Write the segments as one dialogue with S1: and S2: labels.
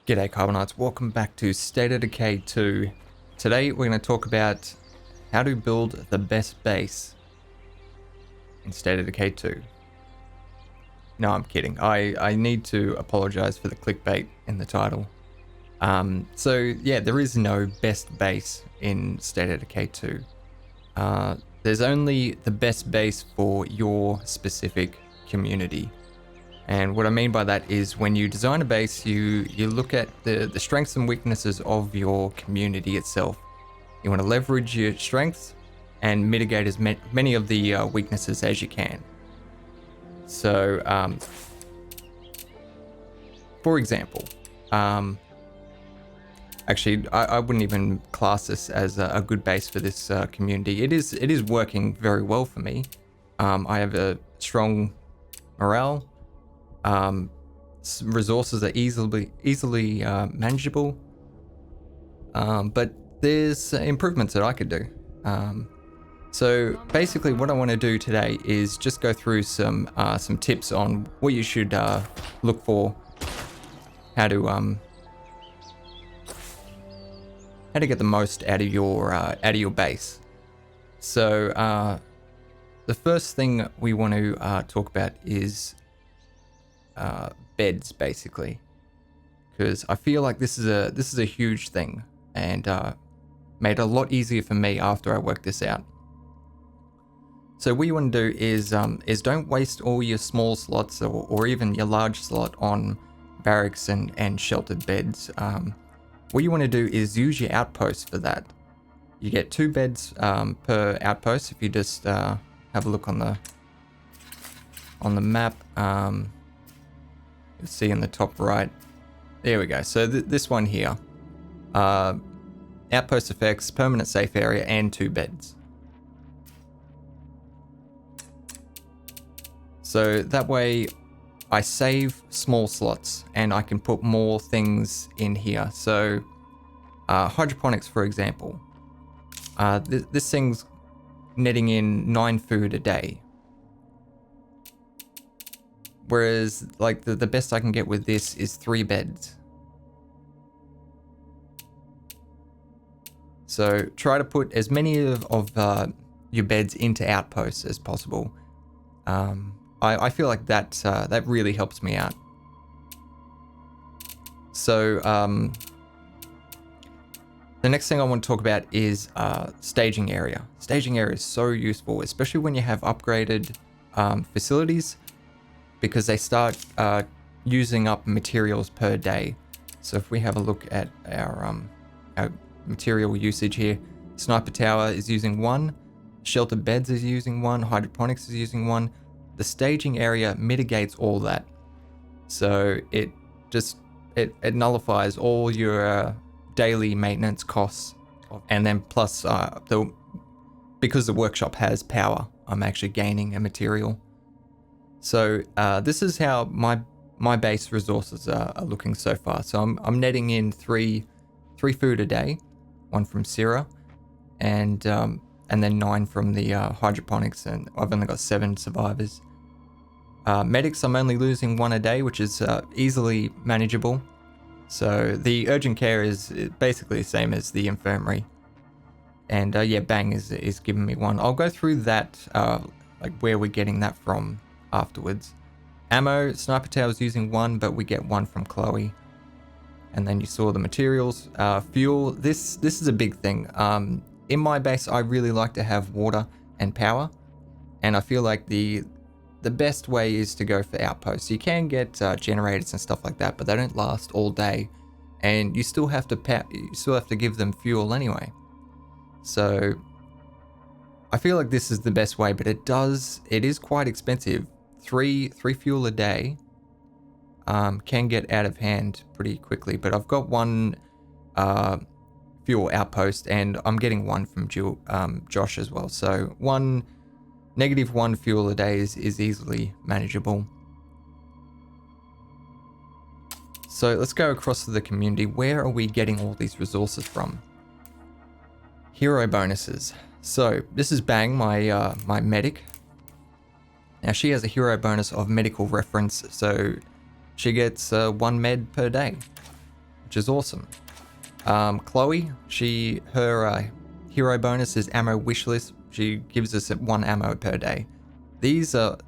S1: G'day Carbonites, welcome back to State of Decay 2. Today we're going to talk about how to build the best base in State of Decay 2. No, I'm kidding. I need to apologize for the clickbait in the title. So yeah, there is no best base in State of Decay 2. There's only the best base for your specific community. And what I mean by that is when you design a base, you look at the strengths and weaknesses of your community itself. You want to leverage your strengths and mitigate as many of the weaknesses as you can. So, for example, actually, I wouldn't even class this as a good base for this community. It is working very well for me. I have a strong morale. Resources are easily manageable, but there's improvements that I could do. So basically what I want to do today is just go through some tips on what you should look for, how to get the most out of your base. So the first thing we want to talk about is beds, basically, because I feel like this is a huge thing, and made it a lot easier for me after I worked this out. So what you want to do is don't waste all your small slots or even your large slot on barracks and sheltered beds. What you want to do is use your outposts for that. You get 2 beds per outpost. If you just have a look on the map, you'll see in the top right. There we go. So this one here, outpost effects, permanent safe area, and 2 beds. So that way I save small slots and I can put more things in here. So hydroponics, for example, this thing's netting in 9 food a day. Whereas like the best I can get with this is 3 beds. So try to put as many of your beds into outposts as possible. I feel like that really helps me out. So the next thing I want to talk about is staging area. Staging area is so useful, especially when you have upgraded facilities, because they start using up materials per day. So if we have a look at our material usage here, Sniper Tower is using 1, Sheltered Beds is using 1, Hydroponics is using 1. The staging area mitigates all that. So it nullifies all your daily maintenance costs. And then plus, because the workshop has power, I'm actually gaining a material. So this is how my base resources are looking so far. So I'm netting in 3 food a day, 1 from Syrah, and then 9 from the hydroponics, and I've only got 7 survivors. Medics, I'm only losing 1 a day, which is easily manageable. So the urgent care is basically the same as the infirmary. And yeah, Bang is giving me 1. I'll go through that, like where we're getting that from afterwards. Ammo, Sniper Tower's using 1, but we get 1 from Chloe. And then you saw the materials. Fuel, this is a big thing. In my base, I really like to have water and power, and I feel like the best way is to go for outposts. You can get generators and stuff like that, but they don't last all day, and you still have to give them fuel anyway. So I feel like this is the best way, but it is quite expensive. 3 fuel a day can get out of hand pretty quickly, but I've got 1 fuel outpost, and I'm getting 1 from Josh as well. So -1 fuel a day is easily manageable. So let's go across to the community. Where are we getting all these resources from? Hero bonuses. So this is Bang, my medic. Now she has a hero bonus of medical reference, so she gets 1 med per day. which is awesome. Chloe, her hero bonus is ammo wishlist. She gives us 1 ammo per day. These are,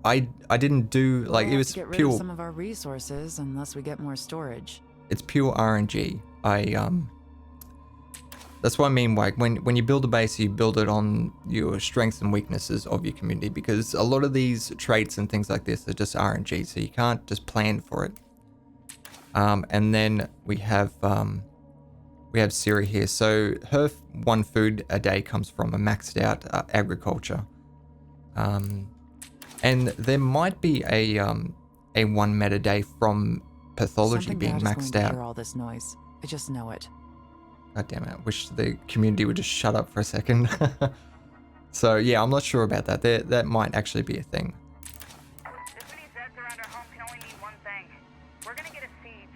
S1: I didn't do, like, it was
S2: get rid
S1: pure.
S2: of some of our resources unless we get more storage.
S1: It's pure RNG. That's what I mean, like, when you build a base, you build it on your strengths and weaknesses of your community, because a lot of these traits and things like this are just RNG, so you can't just plan for it. And then we have Siri here. So her 1 food a day comes from a maxed out agriculture. And there might be a 1 med a day from pathology
S2: Something
S1: being
S2: bad is
S1: maxed
S2: going to
S1: out.
S2: hear all this noise. I just know it.
S1: God damn it. I wish the community would just shut up for a second. So yeah, I'm not sure about that. That might actually be a thing.
S3: This many Zeds around our home can only mean one thing. We're gonna get a siege.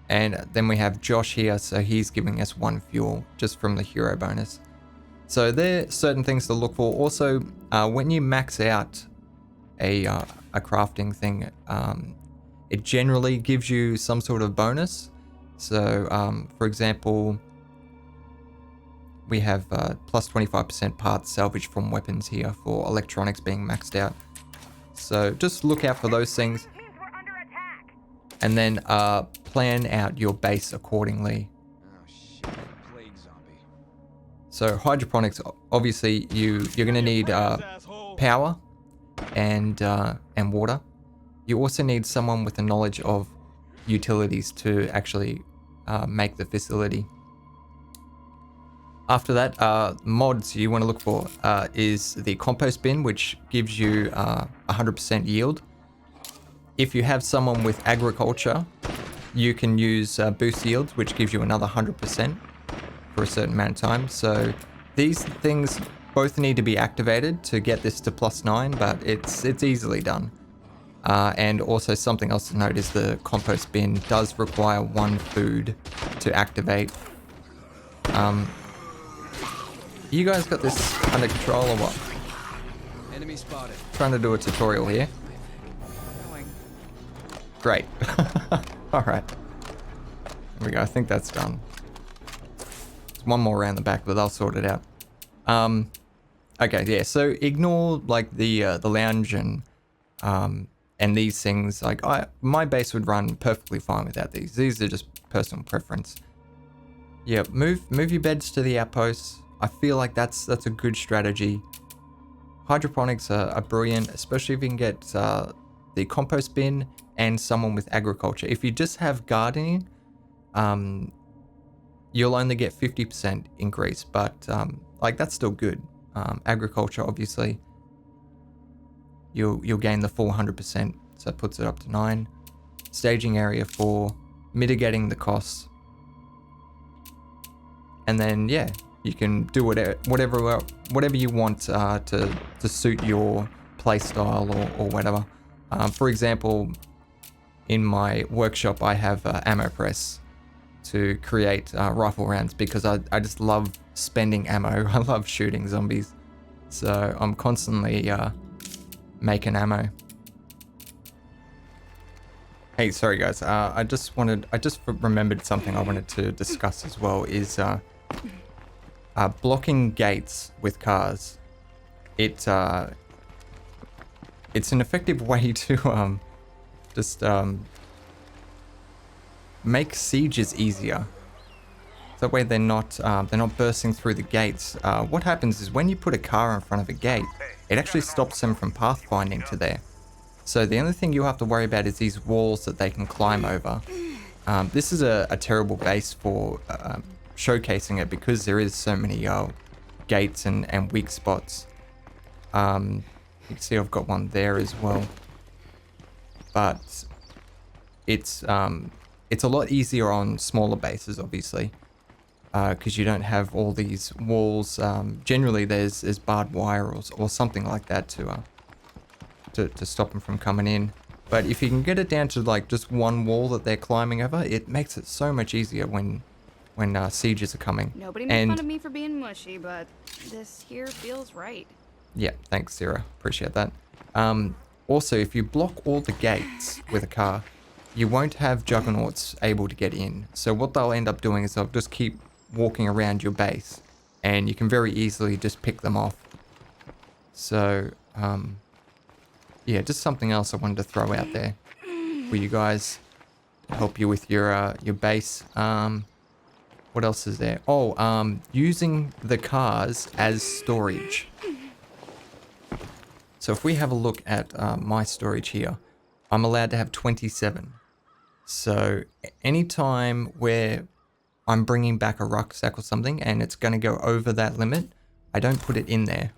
S1: And then we have Josh here, so he's giving us 1 fuel just from the hero bonus. So there are certain things to look for. Also, when you max out a crafting thing, it generally gives you some sort of bonus. So, for example, we have plus 25% parts salvage from weapons here for electronics being maxed out. So just look out for those things.
S3: Means we're under attack.
S1: And then plan out your base accordingly.
S4: Oh shit, plague zombie.
S1: So hydroponics, obviously you're going to need power and water. You also need someone with a knowledge of utilities to actually make the facility. After that, mods you want to look for is the compost bin, which gives you 100% yield. If you have someone with agriculture, you can use boost yields, which gives you another 100% for a certain amount of time. So these things both need to be activated to get this to +9, but it's easily done. And also something else to note is the compost bin does require 1 food to activate. You guys got this under control or what?
S4: Enemy spotted.
S1: Trying to do a tutorial here. Great. Alright. There we go. I think that's done. There's 1 more around the back, but I'll sort it out. Okay, yeah, so ignore like the lounge and these things. Like my base would run perfectly fine without these. These are just personal preference. Yeah, move your beds to the outposts. I feel like that's a good strategy. Hydroponics are brilliant, especially if you can get the compost bin and someone with agriculture. If you just have gardening, you'll only get 50% increase, but like that's still good. Agriculture, obviously, you'll gain the full 100%, so it puts it up to 9. Staging area 4, mitigating the costs, and then yeah, you can do whatever you want to suit your playstyle or whatever. For example, in my workshop, I have ammo press to create rifle rounds because I just love spending ammo. I love shooting zombies, so I'm constantly making ammo. Hey, sorry guys. I just remembered something I wanted to discuss as well. Is blocking gates with cars. It's an effective way to make sieges easier. That way they're not bursting through the gates. What happens is when you put a car in front of a gate, it actually stops them from pathfinding to there. So the only thing you have to worry about is these walls that they can climb over. This is a terrible base for showcasing it because there is so many gates and weak spots. You can see I've got one there as well, but it's a lot easier on smaller bases, obviously, because you don't have all these walls. Generally, there's barbed wire or something like that to stop them from coming in. But if you can get it down to like just 1 wall that they're climbing over, it makes it so much easier when sieges are coming.
S5: Nobody made fun of me for being mushy, but this here feels right.
S1: Yeah, thanks, Sarah. Appreciate that. Also, if you block all the gates with a car, you won't have juggernauts able to get in. So what they'll end up doing is they'll just keep walking around your base, and you can very easily just pick them off. So, yeah, just something else I wanted to throw out there for you guys to help you with your base. What else is there? Oh, using the cars as storage. So if we have a look at my storage here, I'm allowed to have 27. So anytime where I'm bringing back a rucksack or something and it's going to go over that limit, I don't put it in there.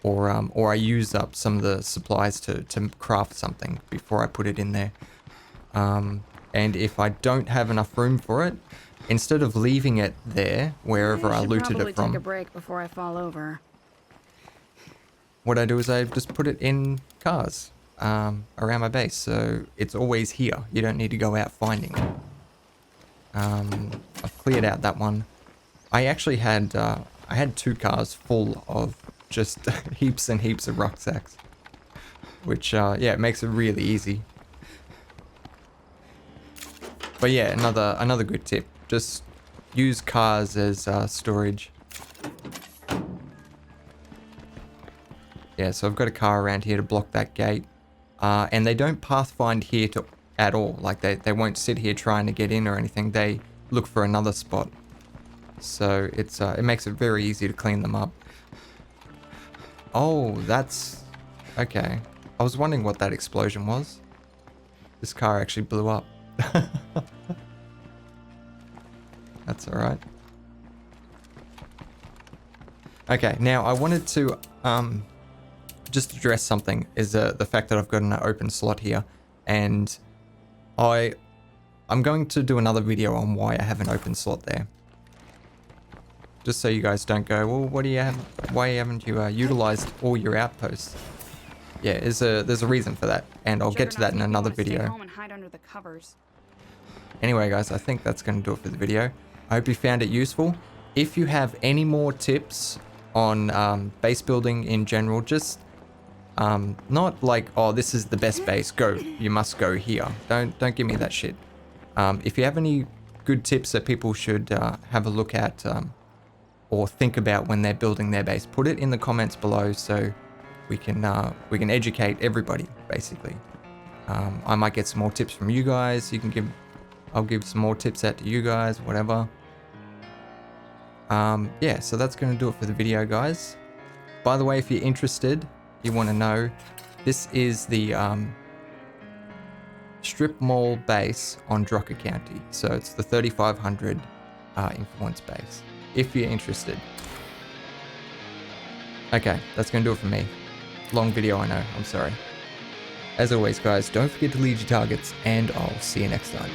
S1: Or I use up some of the supplies to craft something before I put it in there. And if I don't have enough room for it, instead of leaving it there wherever I looted it
S5: Probably
S1: from,
S5: take a break before I fall over.
S1: what I do is I just put it in cars around my base, so it's always here. You don't need to go out finding it. I've cleared out that one. I actually had I had 2 cars full of just heaps and heaps of rucksacks, which yeah, it makes it really easy. But yeah, another good tip: just use cars as storage. Yeah, so I've got a car around here to block that gate, and they don't pathfind here at all. Like they won't sit here trying to get in or anything. They look for another spot. So it's it makes it very easy to clean them up. Oh, that's okay. I was wondering what that explosion was. This car actually blew up. That's all right. Okay, now I wanted to just address something, is the fact that I've got an open slot here, and I'm going to do another video on why I have an open slot there. Just so you guys don't go, well, what do you have? Why haven't you utilized all your outposts? Yeah, there's a reason for that, and I'll get to that in another video.
S5: Stay home and hide under the covers.
S1: Anyway, guys, I think that's going to do it for the video. I hope you found it useful. If you have any more tips on base building in general, just not like, oh, this is the best base, go, you must go here. Don't give me that shit. If you have any good tips that people should have a look at or think about when they're building their base, put it in the comments below so we can educate everybody, basically. I might get some more tips from you guys. I'll give some more tips out to you guys, whatever. Yeah, so that's going to do it for the video, guys. By the way, if you're interested, you want to know, this is the strip mall base on Drucker County. So it's the 3500 influence base, if you're interested. Okay, that's going to do it for me. Long video, I know, I'm sorry. As always, guys, don't forget to lead your targets, and I'll see you next time.